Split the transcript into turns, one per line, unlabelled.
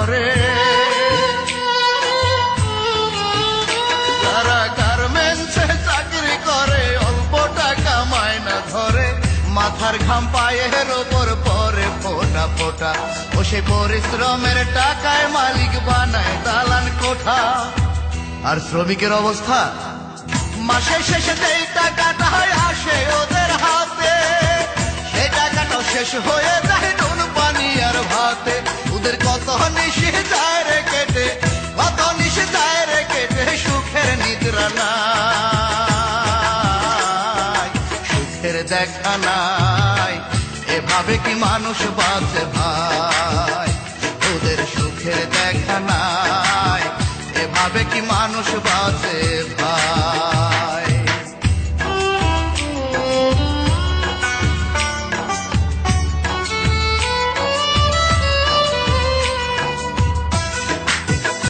ধরে। তারা গার্মেন্টসে চাকরি করে, অল্প টাকা মায়না ধরে, মাথার ঘাম পায়ের ওপর পরে ফোটা ফোটা, ও সে পরিশ্রমের টাকায় মালিক বানায় দালান কোঠা। আর শ্রমিকের অবস্থা, মাসের শেষে যেই টাকাটা আসে ওদের হাতে, সেই টাকাটাও শেষ হয়ে যায় নুন পানি আর ভাতে। ওদের কত নিশে যায় রে কেটে, কত নিশে যায় রে কেটে, সুখের নিদ্রা নাই, সুখের দেখা নাই। এভাবে কি মানুষ বাঁচে ভাই? ওদের সুখের দেখা নাই, এভাবে কি মানুষ বাঁচে?